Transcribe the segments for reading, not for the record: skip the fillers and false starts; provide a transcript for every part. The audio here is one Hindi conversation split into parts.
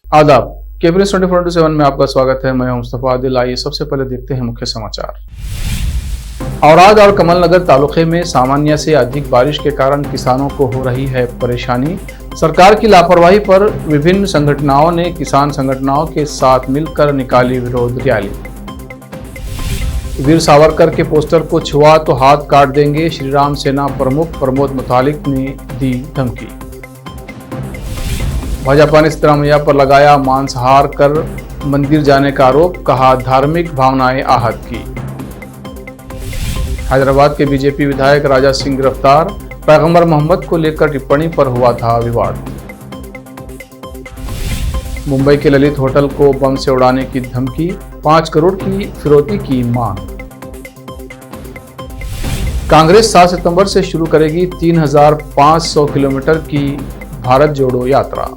आदाब। केबीएस 24/7 में आपका स्वागत है। मैं हूं मुस्तफा आदिल। आइए सबसे पहले देखते हैं मुख्य समाचार। औराद और कमलनगर तालुके में सामान्य से अधिक बारिश के कारण किसानों को हो रही है परेशानी। सरकार की लापरवाही पर विभिन्न संगठनों ने किसान संगठनों के साथ मिलकर निकाली विरोध रैली। वीर सावरकर के पोस्टर को छुआ तो हाथ काट देंगे, श्रीराम सेना प्रमुख प्रमोद मुतालिक ने दी धमकी। भाजपा ने सिद्धरामैया पर लगाया मांसाहार कर मंदिर जाने का आरोप, कहा धार्मिक भावनाएं आहत की। हैदराबाद के बीजेपी विधायक राजा सिंह गिरफ्तार, पैगंबर मोहम्मद को लेकर टिप्पणी पर हुआ था विवाद। मुंबई के ललित होटल को बम से उड़ाने की धमकी, 5 करोड़ की फिरौती की मांग। कांग्रेस 7 सितंबर से शुरू करेगी 3500 किलोमीटर की भारत जोड़ो यात्रा।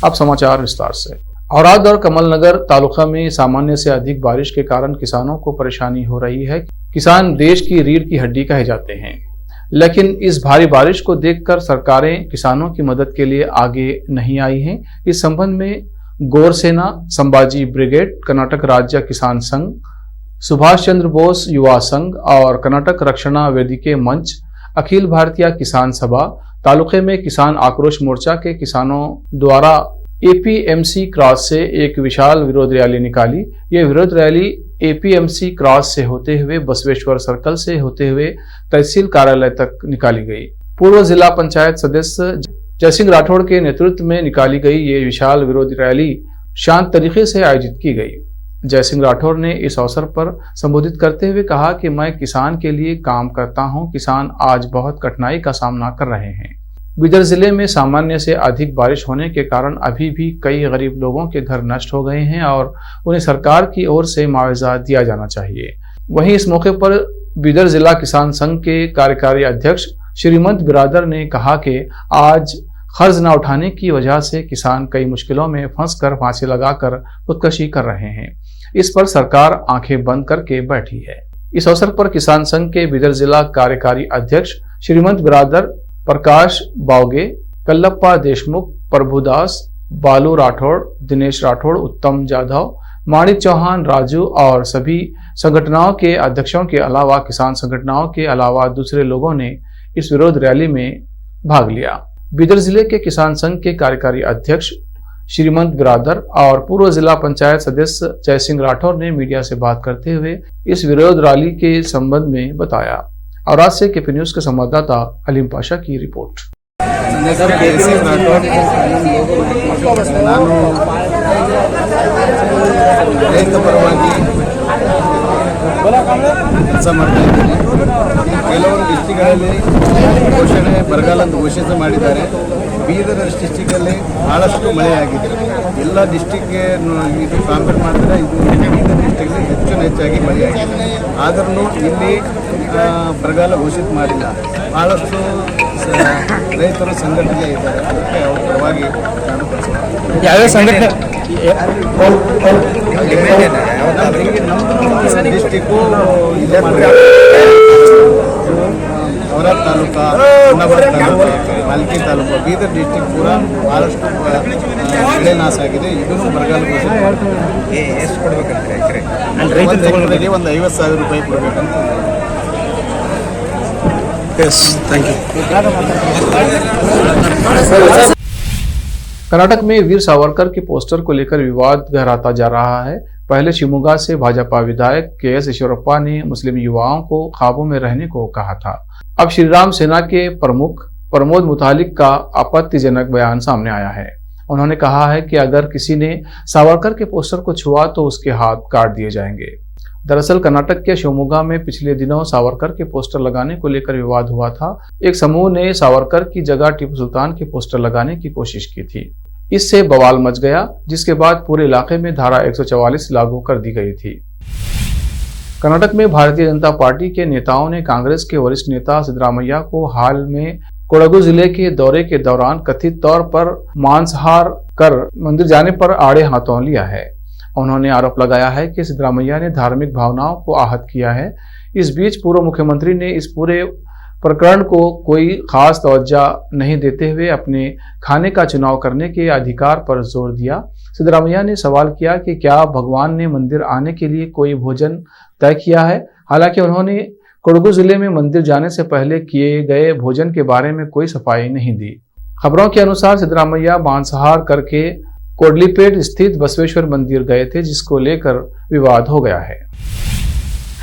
अब समाचार विस्तार से। औराद और कमलनगर तालुका में सामान्य से अधिक बारिश के कारण किसानों को परेशानी हो रही है। किसान देश की रीढ़ की हड्डी कहे जाते हैं, लेकिन इस भारी बारिश को देखकर सरकारें किसानों की मदद के लिए आगे नहीं आई हैं। इस संबंध में गौर सेना, संभाजी ब्रिगेड, कर्नाटक राज्य किसान संघ, सुभाष चंद्र बोस युवा संघ और कर्नाटक रक्षणा वेदिके मंच, अखिल भारतीय किसान सभा, तालुके में किसान आक्रोश मोर्चा के किसानों द्वारा एपीएमसी क्रॉस से एक विशाल विरोध रैली निकाली। यह विरोध रैली एपीएमसी क्रॉस से होते हुए बसवेश्वर सर्कल से होते हुए तहसील कार्यालय तक निकाली गई। पूर्व जिला पंचायत सदस्य जयसिंह राठौड़ के नेतृत्व में निकाली गई ये विशाल विरोध रैली शांत तरीके से आयोजित की गई। जयसिंह राठौड़ ने इस अवसर पर संबोधित करते हुए कहा कि मैं किसान के लिए काम करता हूं। किसान आज बहुत कठिनाई का सामना कर रहे हैं। बिदर जिले में सामान्य से अधिक बारिश होने के कारण अभी भी कई गरीब लोगों के घर नष्ट हो गए हैं और उन्हें सरकार की ओर से मुआवजा दिया जाना चाहिए। वहीं इस मौके पर बिदर जिला किसान संघ के कार्यकारी अध्यक्ष श्रीमंत बिरादर ने कहा कि आज कर्ज न उठाने की वजह से किसान कई मुश्किलों में फंसकर फांसी लगाकर खुदकशी कर रहे हैं। इस पर सरकार आंखें बंद करके बैठी है। इस अवसर पर किसान संघ के बिदर जिला कार्यकारी अध्यक्ष श्रीमंत बिरादर, प्रकाश बावगे, कल्लप्पा देशमुख, प्रभुदास, बालू राठौड़, दिनेश राठौड़, उत्तम जाधव, माणिक चौहान, राजू और सभी संगठनों के अध्यक्षों के अलावा किसान संगठनों के अलावा दूसरे लोगों ने इस विरोध रैली में भाग लिया। बिदर जिले के किसान संघ के कार्यकारी अध्यक्ष श्रीमंत बिरादर और पूर्व जिला पंचायत सदस्य जयसिंह राठौर ने मीडिया से बात करते हुए इस विरोध रैली के संबंध में बताया। और आज से केपी न्यूज के संवाददाता अलीम पाशा की रिपोर्ट। ಕೆಲಸ ಮಾಡ್ತಾ ಇದ್ದೀನಿ। ಕೆಲವರು ಡಿಸ್ಟ್ರಿಕ್ಗಳಲ್ಲಿ ಘೋಷಣೆ ಬರಗಾಲ ಅಂತ ಘೋಷಣೆ ಮಾಡಿದ್ದಾರೆ। ಬೀದರ್ ಡಿಸ್ಟ್ರಿಕ್ಟಲ್ಲಿ ಭಾಳಷ್ಟು ಮಳೆಯಾಗಿದೆ। ಎಲ್ಲ ಡಿಸ್ಟ್ರಿಕ್ಗೆ ಇದು ಕಾಂಪೇರ್ ಮಾಡಿದ್ರೆ ಇದು ಬೀದರ್ ಡಿಸ್ಟ್ರಿಕ್ಟಲ್ಲಿ ಹೆಚ್ಚಾಗಿ ಮಳೆಯಾಗಿದೆ। ಆದ್ರೂ ಇಲ್ಲಿ ಬರಗಾಲ ಘೋಷಿತ ಮಾಡಿಲ್ಲ। ಭಾಳಷ್ಟು ರೈತರ ಸಂಘಟನೆ ಇದ್ದಾರೆ, ಅದಕ್ಕೆ ಅವ್ರ ಪರವಾಗಿ ನಾನು ಯಾವ್ಯಾವ ಸಂಘಟನೆ ನಮ್ಮ ಡಿಸ್ಟಿಕ್ಕು औरत तालुका, मालकी तालुका, बीदर डिस्ट्रिक्ट पूरा ಭಾಳಷ್ಟು ಬೆಳೆ ನಾಶ ಆಗಿದೆ। ಇದನ್ನು ಬರಗಾಲ ಎಷ್ಟು ಕೊಡಬೇಕಂದ್ರೆ ರೈತರಿಗೆ ಒಂದು 50,000 ರೂಪಾಯಿ ಕೊಡಬೇಕಂತ। कर्नाटक में वीर सावरकर के पोस्टर को लेकर विवाद गहराता जा रहा है। पहले शिवमोगा से भाजपा विधायक के.एस. ईश्वरप्पा ने मुस्लिम युवाओं को ख्वाबों में रहने को कहा था। अब श्रीराम सेना के प्रमुख प्रमोद मुतालिक का आपत्तिजनक बयान सामने आया है। उन्होंने कहा है कि अगर किसी ने सावरकर के पोस्टर को छुआ तो उसके हाथ काट दिए जाएंगे। दरअसल कर्नाटक के शिवमोगा में पिछले दिनों सावरकर के पोस्टर लगाने को लेकर विवाद हुआ था। एक समूह ने सावरकर की जगह टीपू सुल्तान के पोस्टर लगाने की कोशिश की थी। इससे बवाल मच गया, जिसके बाद पूरे इलाके में धारा 144 लागू कर दी गई थी। कर्नाटक में भारतीय जनता पार्टी के नेताओं ने कांग्रेस के वरिष्ठ नेता सिद्धरामैया को हाल में कोडगु जिले के दौरे के दौरान कथित तौर पर मांसाहार कर मंदिर जाने पर आड़े हाथों लिया है। उन्होंने आरोप लगाया है कि सिद्धरामैया ने धार्मिक भावनाओं को आहत किया है। इस बीच पूर्व मुख्यमंत्री ने इस पूरे प्रकरण को कोई खास तवज्जो नहीं देते हुए अपने खाने का चुनाव करने के अधिकार पर जोर दिया। सिद्धरामैया ने सवाल किया कि क्या भगवान ने मंदिर आने के लिए कोई भोजन तय किया है। हालांकि उन्होंने कोडगू जिले में मंदिर जाने से पहले किए गए भोजन के बारे में कोई सफाई नहीं दी। खबरों के अनुसार सिद्धरामैया मांसाहार करके कोडलीपेट स्थित बसवेश्वर मंदिर गए थे, जिसको लेकर विवाद हो गया है।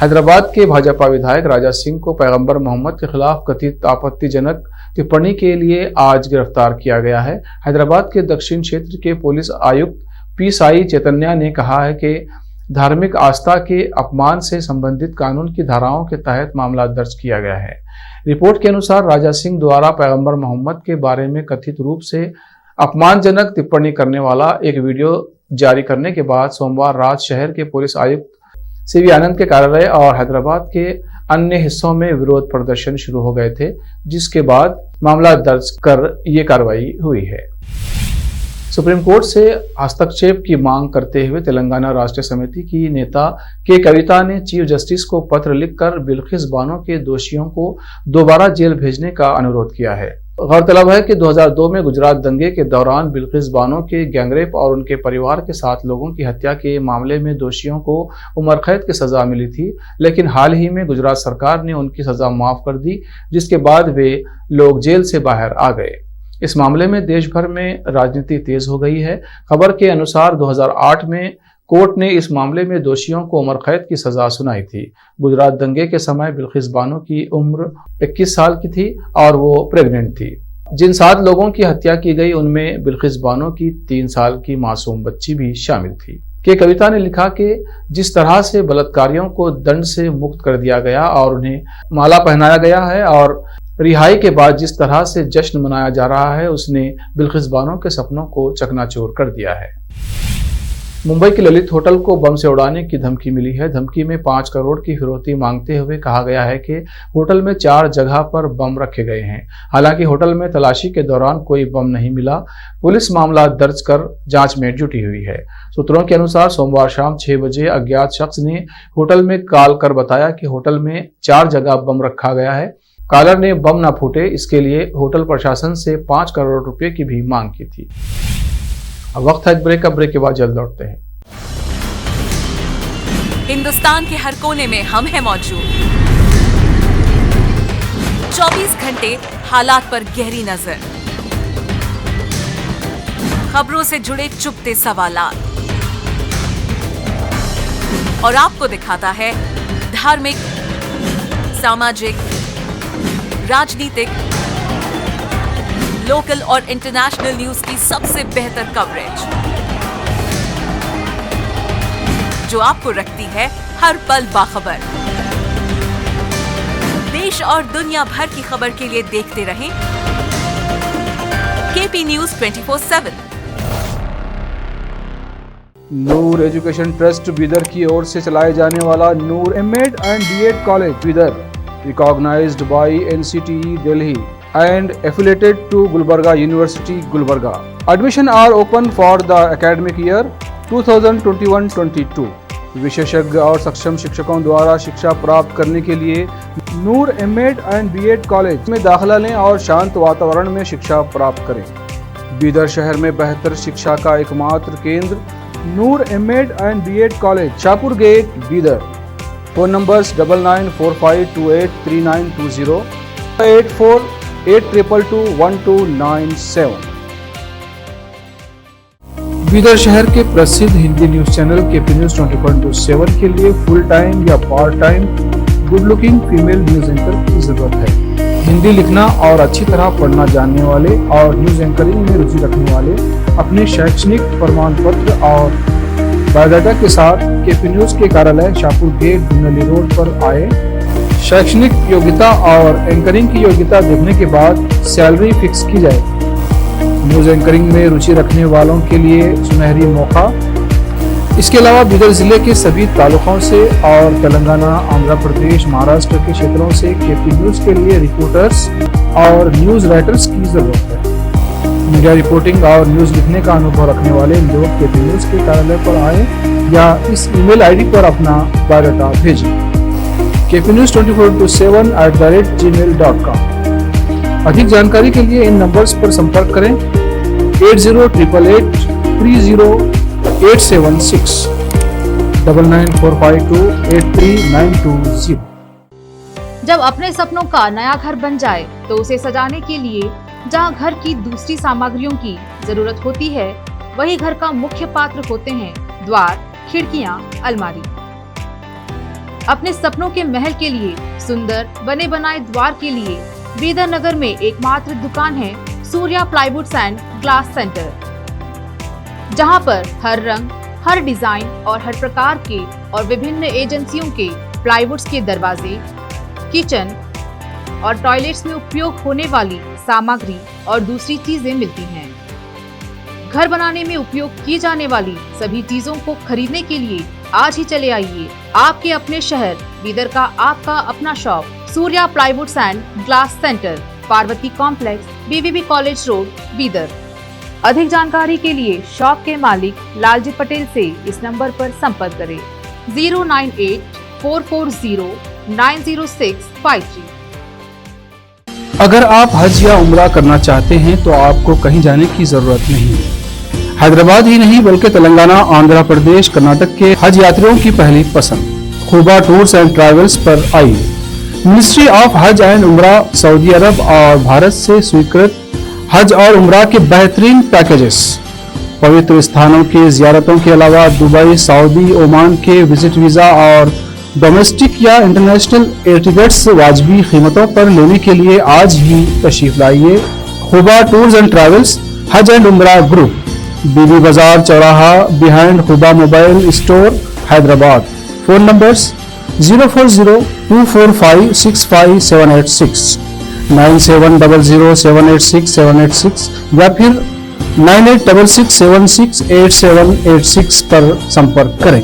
हैदराबाद के भाजपा विधायक राजा सिंह को पैगंबर मोहम्मद के खिलाफ कथित आपत्तिजनक टिप्पणी के लिए आज गिरफ्तार किया गया है। हैदराबाद के दक्षिण क्षेत्र के पुलिस आयुक्त पी साई चैतन्या ने कहा है कि धार्मिक आस्था के अपमान से संबंधित कानून की धाराओं के तहत मामला दर्ज किया गया है। रिपोर्ट के अनुसार राजा सिंह द्वारा पैगंबर मोहम्मद के बारे में कथित रूप से अपमानजनक टिप्पणी करने वाला एक वीडियो जारी करने के बाद सोमवार रात शहर के पुलिस आयुक्त सीवी आनंद के कार्यालय और हैदराबाद के अन्य हिस्सों में विरोध प्रदर्शन शुरू हो गए थे, जिसके बाद मामला दर्ज कर ये कार्रवाई हुई है। सुप्रीम कोर्ट से हस्तक्षेप की मांग करते हुए तेलंगाना राष्ट्रीय समिति की नेता के कविता ने चीफ जस्टिस को पत्र लिखकर बिल्किस बानो के दोषियों को दोबारा जेल भेजने का अनुरोध किया है। गौरतलब है कि 2002 में गुजरात दंगे के दौरान बिल्किस बानो के गैंगरेप और उनके परिवार के 7 लोगों की हत्या के मामले में दोषियों को उम्र कैद की सजा मिली थी, लेकिन हाल ही में गुजरात सरकार ने उनकी सजा माफ कर दी, जिसके बाद वे लोग जेल से बाहर आ गए। इस मामले में देश भर में राजनीति तेज हो गई है। खबर के अनुसार 2008 में कोर्ट ने इस मामले में दोषियों को उम्र कैद की सजा सुनाई थी। गुजरात दंगे के समय बिल्किस बानो की उम्र 21 साल की थी और वो प्रेग्नेंट थी। जिन 7 लोगों की हत्या की गई उनमें बिल्किस बानो की 3 साल की मासूम बच्ची भी शामिल थी। के कविता ने लिखा कि जिस तरह से बलात्कारियों को दंड से मुक्त कर दिया गया और उन्हें माला पहनाया गया है और रिहाई के बाद जिस तरह से जश्न मनाया जा रहा है, उसने बिल्किस बानो के सपनों को चकनाचूर कर दिया है। मुंबई के ललित होटल को बम से उड़ाने की धमकी मिली है। धमकी में 5 करोड़ की फिरौती मांगते हुए कहा गया है कि होटल में 4 जगह पर बम रखे गए हैं। हालांकि होटल में तलाशी के दौरान कोई बम नहीं मिला। पुलिस मामला दर्ज कर जांच में जुटी हुई है। सूत्रों के अनुसार सोमवार शाम 6 बजे अज्ञात शख्स ने होटल में कॉल कर बताया कि होटल में 4 जगह बम रखा गया है। कॉलर ने बम न फूटे इसके लिए होटल प्रशासन से 5 करोड़ रुपए की भी मांग की थी। अब वक्त है ब्रेक के बाद जल्द लौटते हैं। हिंदुस्तान के हर कोने में हम हैं मौजूद। 24 घंटे हालात पर गहरी नजर, खबरों से जुड़े चुपते सवालात और आपको दिखाता है धार्मिक, सामाजिक, राजनीतिक, लोकल और इंटरनेशनल न्यूज की सबसे बेहतर कवरेज, जो आपको रखती है हर पल बाखबर। देश और दुनिया भर की खबर के लिए देखते रहें KP news 24/7। Noor education trust Bidar की ओर से चलाए जाने वाला Noor M Ed and B Ed college Bidar, recognized by NCTE Delhi and affiliated to Gulbarga University, Gulbarga. Admission are open for the academic year 2021-22. विशेषज्ञ और सक्षम शिक्षकों द्वारा शिक्षा प्राप्त करने के लिए नूर एमएड एंड बीएड कॉलेज में दाखिला लें और शांत वातावरण में शिक्षा प्राप्त करें। बीदर शहर में बेहतर शिक्षा का एकमात्र केंद्र Noor M Ed and B Ed college, Shahpur gate, Bidar. Phone numbers 9945283920, 8482221297। Bidar शहर के प्रसिद्ध Hindi news channel KP news 24/7 के लिए फुल टाइम या part time good looking female news anchor की जरूरत है। हिंदी लिखना और अच्छी तरह पढ़ना जानने वाले और न्यूज एंकरिंग में रुचि रखने वाले अपने शैक्षणिक प्रमाण पत्र और बायोडाटा के साथ केपी न्यूज के कार्यालय शाहपुर गेट, धुनली रोड पर आए। शैक्षणिक योग्यता और एंकरिंग की योग्यता देखने के बाद सैलरी फिक्स की जाएगी। न्यूज एंकरिंग में रुचि रखने वालों के लिए सुनहरी मौका। इसके अलावा बीदर जिले के सभी तालुकों से और तेलंगाना, आंध्र प्रदेश, महाराष्ट्र के क्षेत्रों से केपी न्यूज के लिए रिपोर्टर्स और न्यूज राइटर्स की जरूरत है। मीडिया रिपोर्टिंग और न्यूज लिखने का अनुभव रखने वाले लोग केपी न्यूज के कार्यालय पर आए या इस ईमेल आईडी पर अपना बायोडाटा भेजें kpnews24/7@gmail.com। अधिक जानकारी के लिए इन नंबर्स पर संपर्क करें 8088300876 9945283920। जब अपने सपनों का नया घर बन जाए तो उसे सजाने के लिए जहां घर की दूसरी सामग्रियों की जरूरत होती है, वही घर का मुख्य पात्र होते हैं द्वार, खिड़कियां, अलमारी। अपने सपनों के महल के लिए सुंदर बने बनाए द्वार के लिए बीदर नगर में एकमात्र दुकान है Surya plywoods and glass centre, जहां पर हर रंग, हर डिजाइन और हर प्रकार के और विभिन्न एजेंसियों के प्लाईवुड्स के दरवाजे, किचन और टॉयलेट्स में उपयोग होने वाली सामग्री और दूसरी चीजें मिलती हैं। घर बनाने में उपयोग की जाने वाली सभी चीजों को खरीदने के लिए आज ही चले आइए आपके अपने शहर बीदर का आपका अपना shop Surya plywoods and glass centre, Parvati complex, BVB college road, Bidar. अधिक जानकारी के लिए शॉप के मालिक लालजी पटेल से इस नंबर पर संपर्क करें 09844090653। अगर आप हज या उम्रा करना चाहते हैं तो आपको कहीं जाने की जरूरत नहीं है। हैदराबाद ही नहीं बल्कि तेलंगाना, आंध्र प्रदेश, कर्नाटक के हज यात्रियों की पहली पसंद खुबा टूर्स एंड ट्रैवल्स पर आई। मिनिस्ट्री ऑफ हज एंड उम्रा सऊदी अरब और भारत से स्वीकृत हज और उम्रा के बेहतरीन पैकेजेस, पवित्र स्थानों के जियारतों के अलावा दुबई, सऊदी, ओमान के विजिट वीजा और डोमेस्टिक या इंटरनेशनल एयर टिकट्स वाजबी कीमतों पर लेने के लिए आज ही तशरीफ लाइए। खुबा टूर्स एंड ट्रैवल्स, हज एंड उम्रा ग्रुप, बीबी बाजार चौराहा, behind Khuba mobile store, Hyderabad. Phone numbers 04024565786, 9700786786 या फिर 9866768786 पर संपर्क करें।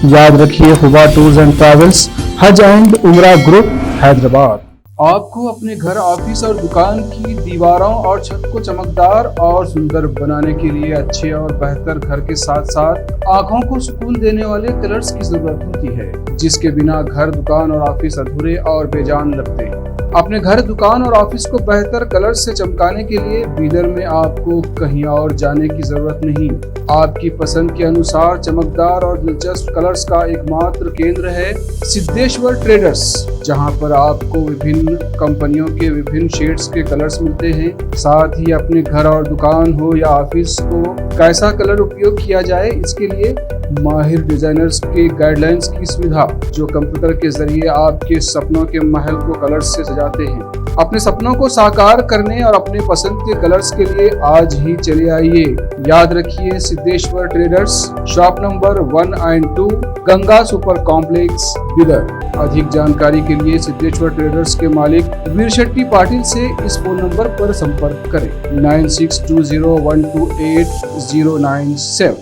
याद रखिए, खुबा टूर्स एंड ट्रैवल्स, हज एंड उम्रा ग्रुप, हैदराबाद। आपको अपने घर, ऑफिस और दुकान की दीवारों और छत को चमकदार और सुंदर बनाने के लिए अच्छे और बेहतर घर के साथ साथ आंखों को सुकून देने वाले कलर्स की जरूरत होती है, जिसके बिना घर, दुकान और ऑफिस अधूरे और बेजान लगते हैं। अपने घर, दुकान और ऑफिस को बेहतर कलर्स से चमकाने के लिए बीदर में आपको कहीं और जाने की जरूरत नहीं। आपकी पसंद के अनुसार चमकदार और दिलचस्प कलर्स का एकमात्र केंद्र है सिद्धेश्वर ट्रेडर्स, जहां पर आपको विभिन्न कंपनियों के विभिन्न शेड्स के कलर्स मिलते हैं। साथ ही अपने घर और दुकान हो या ऑफिस को कैसा कलर उपयोग किया जाए, इसके लिए माहिर डिजाइनर्स के गाइडलाइंस की सुविधा, जो कंप्यूटर के जरिए आपके सपनों के महल को कलर्स से सजाते हैं। अपने सपनों को साकार करने और अपने पसंद के कलर्स के लिए आज ही चले आइए। याद रखिए, Siddheshwar traders, shop number 1 and 2, Ganga super complex, Bidar. अधिक जानकारी के लिए सिद्धेश्वर ट्रेडर्स के मालिक वीर शेट्टी पाटिल से इस फोन नंबर पर संपर्क करें 9620128097।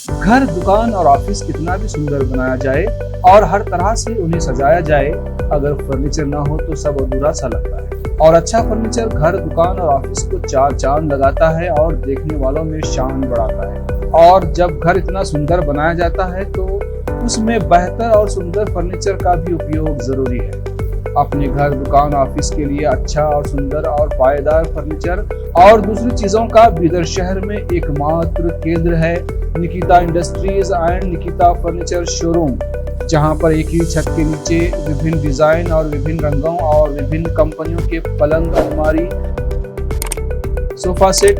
घर, दुकान और ऑफिस कितना भी सुंदर बनाया जाए और हर तरह से उन्हें सजाया जाए, अगर फर्नीचर ना हो तो सब अधूरा सा लगता है। और अच्छा फर्नीचर घर, दुकान और ऑफिस को चार चांद लगाता है और देखने वालों में शान बढ़ाता है। और जब घर इतना सुंदर बनाया जाता है तो उसमें बेहतर और सुंदर फर्नीचर का भी उपयोग जरूरी है। अपने घर, दुकान, ऑफिस के लिए अच्छा और सुंदर और पायदार फर्नीचर और दूसरी चीजों का बीदर शहर में एकमात्र केंद्र है Nikita industries and Nikita furniture showroom, जहां पर एक ही छत के नीचे विभिन्न डिजाइन और विभिन्न रंगों और विभिन्न कंपनियों के पलंग, अलमारी, सोफा सेट,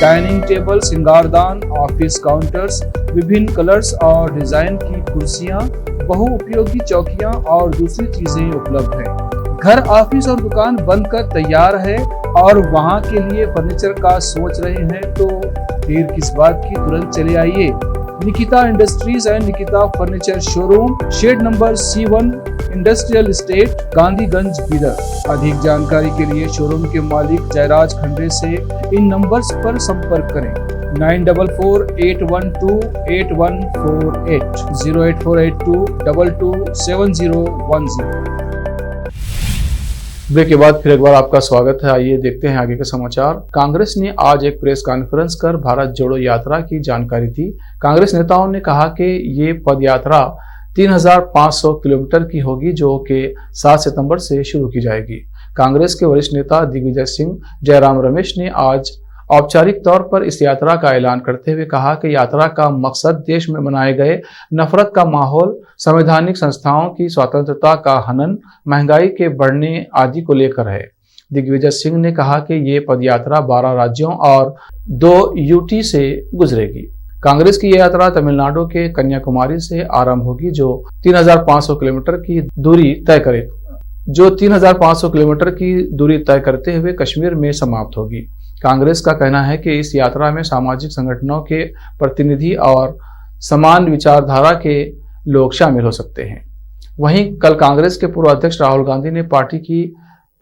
डाइनिंग टेबल, सिंगारदान, ऑफिस काउंटर्स, विभिन्न कलर्स और डिजाइन की कुर्सियां, बहुउपयोगी चौकियां और दूसरी चीजें उपलब्ध हैं। घर, ऑफिस और दुकान बनकर तैयार है और वहां के लिए फर्नीचर का सोच रहे हैं तो देर किस बात की, तुरंत चले आइए। Nikita industries and Nikita furniture showroom, shed number C1, industrial estate, Gandhiganj, Bidar. अधिक जानकारी के लिए शोरूम के मालिक जयराज खंडे से इन नंबर्स पर संपर्क करें 9448128148, 08482227010। ब्रेक के बाद फिर एक बार आपका स्वागत है। आइए देखते हैं आगे के समाचार। कांग्रेस ने आज एक प्रेस कॉन्फ्रेंस कर भारत जोड़ो यात्रा की जानकारी दी। कांग्रेस नेताओं ने कहा कि ये पद यात्रा 3,500 किलोमीटर की होगी, जो कि 7 सितंबर से शुरू की जाएगी। कांग्रेस के वरिष्ठ नेता दिग्विजय सिंह, जयराम रमेश ने आज औपचारिक तौर पर इस यात्रा का ऐलान करते हुए कहा कि यात्रा का मकसद देश में बनाए गए नफरत का माहौल, संवैधानिक संस्थाओं की स्वतंत्रता का हनन, महंगाई के बढ़ने आदि को लेकर है। दिग्विजय सिंह ने कहा कि ये पदयात्रा 12 राज्यों और 2 यूटी से गुजरेगी। कांग्रेस की यह यात्रा तमिलनाडु के कन्याकुमारी से आरंभ होगी, जो 3,500 किलोमीटर की दूरी तय करते हुए कश्मीर में समाप्त होगी। कांग्रेस का कहना है कि इस यात्रा में सामाजिक संगठनों के प्रतिनिधि और समान विचारधारा के लोग शामिल हो सकते हैं। वहीं कल कांग्रेस के पूर्व अध्यक्ष राहुल गांधी ने पार्टी की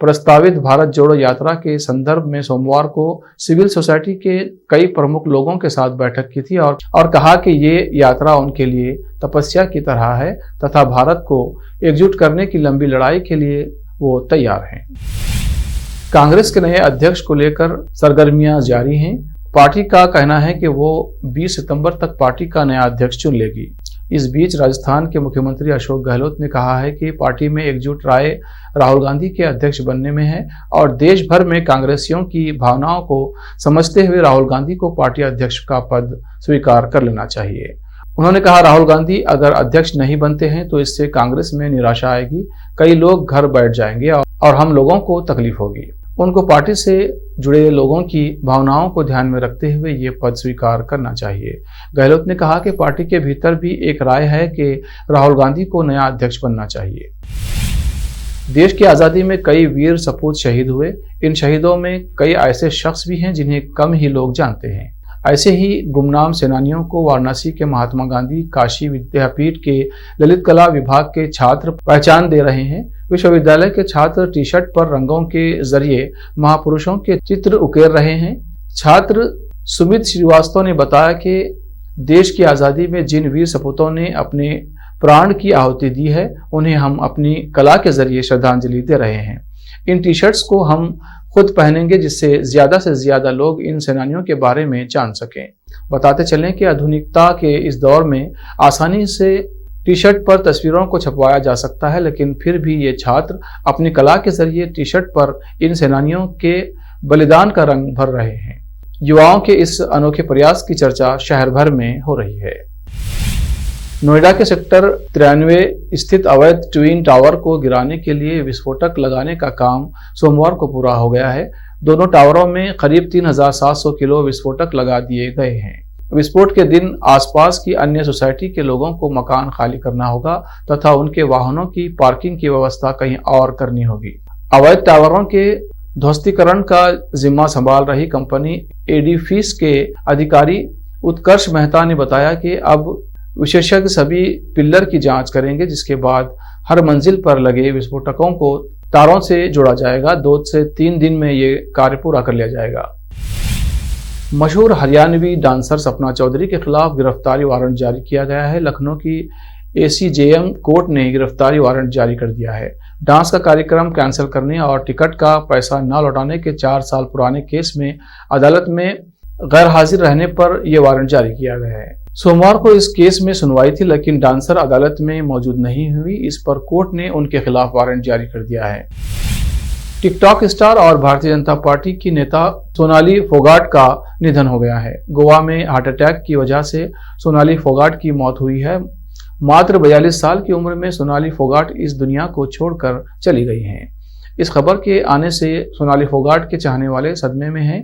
प्रस्तावित भारत जोड़ो यात्रा के संदर्भ में सोमवार को सिविल सोसाइटी के कई प्रमुख लोगों के साथ बैठक की थी और कहा कि ये यात्रा उनके लिए तपस्या की तरह है तथा भारत को एकजुट करने की लंबी लड़ाई के लिए वो तैयार हैं। कांग्रेस के नए अध्यक्ष को लेकर सरगर्मियां जारी हैं। पार्टी का कहना है कि वो 20 सितंबर तक पार्टी का नया अध्यक्ष चुन लेगी। इस बीच राजस्थान के मुख्यमंत्री अशोक गहलोत ने कहा है कि पार्टी में एकजुट राय राहुल गांधी के अध्यक्ष बनने में है और देश भर में कांग्रेसियों की भावनाओं को समझते हुए राहुल गांधी को पार्टी अध्यक्ष का पद स्वीकार कर लेना चाहिए। उन्होंने कहा, राहुल गांधी अगर अध्यक्ष नहीं बनते हैं तो इससे कांग्रेस में निराशा आएगी, कई लोग घर बैठ जाएंगे और हम लोगों को तकलीफ होगी। उनको पार्टी से जुड़े लोगों की भावनाओं को ध्यान में रखते हुए ये पद स्वीकार करना चाहिए। गहलोत ने कहा कि पार्टी के भीतर भी एक राय है कि राहुल गांधी को नया अध्यक्ष बनना चाहिए। देश की आज़ादी में कई वीर सपूत शहीद हुए। इन शहीदों में कई ऐसे शख्स भी हैं जिन्हें कम ही लोग जानते हैं। ऐसे ही गुमनाम सेनानियों को वाराणसी के महात्मा गांधी काशी विद्यापीठ के ललित कला विभाग के छात्र पहचान दे रहे हैं। विश्वविद्यालय के छात्र टी शर्ट पर रंगों के जरिए महापुरुषों के चित्र उकेर रहे हैं। छात्र सुमित श्रीवास्तव ने बताया कि देश की आज़ादी में जिन वीर सपूतों ने अपने प्राण की आहुति दी है, उन्हें हम अपनी कला के जरिए श्रद्धांजलि दे रहे हैं। इन टी शर्ट्स को हम खुद पहनेंगे जिससे ज्यादा से ज्यादा लोग इन सेनानियों के बारे में जान सकें। बताते चलें कि आधुनिकता के इस दौर में आसानी से टी शर्ट पर तस्वीरों को छपवाया जा सकता है, लेकिन फिर भी ये छात्र अपनी कला के जरिए टी शर्ट पर इन सेनानियों के बलिदान का रंग भर रहे हैं। युवाओं के इस अनोखे प्रयास की चर्चा शहर भर में हो रही है। नोएडा के सेक्टर 93 स्थित अवैध ट्विन टावर को गिराने के लिए विस्फोटक लगाने का काम सोमवार को पूरा हो गया है। दोनों टावरों में करीब 3,700 किलो विस्फोटक लगा दिए गए हैं। विस्फोट के दिन आसपास की अन्य सोसाइटी के लोगों को मकान खाली करना होगा तथा उनके वाहनों की पार्किंग की व्यवस्था कहीं और करनी होगी। अवैध टावरों के ध्वस्तीकरण का जिम्मा संभाल रही कंपनी एडीफिस के अधिकारी उत्कर्ष मेहता ने बताया कि अब विशेषज्ञ सभी पिल्लर की जांच करेंगे, जिसके बाद हर मंजिल पर लगे विस्फोटकों को तारों से जोड़ा जाएगा। 2 से 3 दिन में ये कार्य पूरा कर लिया जाएगा। मशहूर हरियाणवी डांसर सपना चौधरी के खिलाफ गिरफ्तारी वारंट जारी किया गया है। लखनऊ की ACJM कोर्ट ने गिरफ्तारी वारंट जारी कर दिया है। डांस का कार्यक्रम कैंसिल करने और टिकट का पैसा न लौटाने के 4 साल पुराने केस में अदालत में गैर हाजिर रहने पर यह वारंट जारी किया गया है। सोमवार को इस केस में सुनवाई थी, लेकिन डांसर अदालत में मौजूद नहीं हुई। इस पर कोर्ट ने उनके खिलाफ वारंट जारी कर दिया है। टिकटॉक स्टार और भारतीय जनता पार्टी की नेता सोनाली फोगाट का निधन हो गया है। गोवा में हार्ट अटैक की वजह से सोनाली फोगाट की मौत हुई है। मात्र 42 साल की उम्र में सोनाली फोगाट इस दुनिया को छोड़कर चली गई हैं। इस खबर के आने से सोनाली फोगाट के चाहने वाले सदमे में हैं।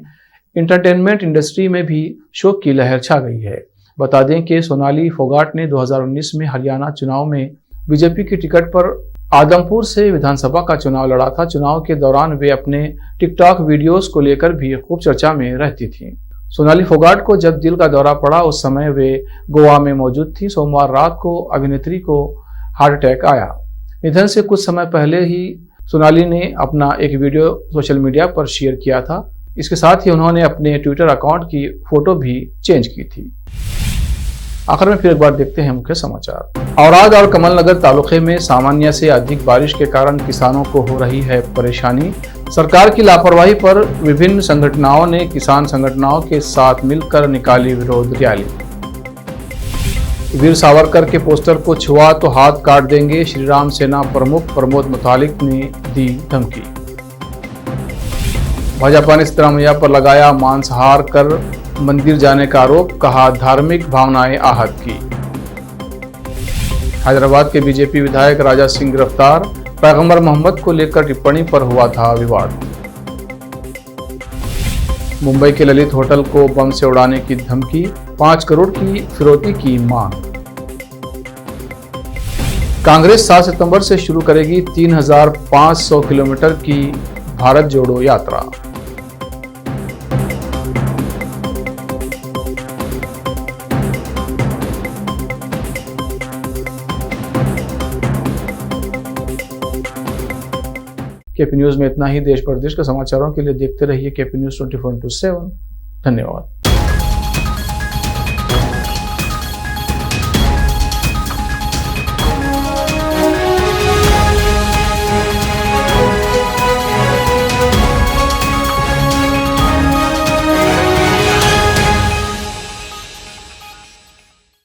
एंटरटेनमेंट इंडस्ट्री में भी शोक की लहर छा गई है। बता दें कि सोनाली फोगाट ने 2019 में हरियाणा चुनाव में बीजेपी की टिकट पर आदमपुर से विधानसभा का चुनाव लड़ा था। चुनाव के दौरान वे अपने टिकटॉक वीडियोस को लेकर भी खूब चर्चा में रहती थी। सोनाली फोगाट को जब दिल का दौरा पड़ा उस समय वे गोवा में मौजूद थी। सोमवार रात को अभिनेत्री को हार्ट अटैक आया। निधन से कुछ समय पहले ही सोनाली ने अपना एक वीडियो सोशल मीडिया पर शेयर किया था। इसके साथ ही उन्होंने अपने ट्विटर अकाउंट की फोटो भी चेंज की थी। आखिर में फिर एक बार देखते हैं मुख्य समाचार। औराद और कमलनगर तालुके में सामान्य से अधिक बारिश के कारण किसानों को हो रही है परेशानी। सरकार की लापरवाही पर विभिन्न संगठनों ने किसान संगठनों के साथ मिलकर निकाली विरोध रैली। वीर सावरकर के पोस्टर को छुआ तो हाथ काट देंगे, श्री राम सेना प्रमुख प्रमोद मुतालिक ने दी धमकी। भाजपा ने सिद्धरामैया पर लगाया मांसाहार कर मंदिर जाने का आरोप, कहा धार्मिक भावनाएं आहत की। हैदराबाद के बीजेपी विधायक राजा सिंह गिरफ्तार, पैगंबर मोहम्मद को लेकर टिप्पणी पर हुआ था विवाद। मुंबई के ललित होटल को बम से उड़ाने की धमकी, 5 करोड़ की फिरौती की मांग। कांग्रेस 7 सितंबर से शुरू करेगी 3500 किलोमीटर की भारत जोड़ो यात्रा। केपी न्यूज में इतना ही। देश प्रदेश के समाचारों के लिए देखते रहिए केपी न्यूज 24/7। धन्यवाद।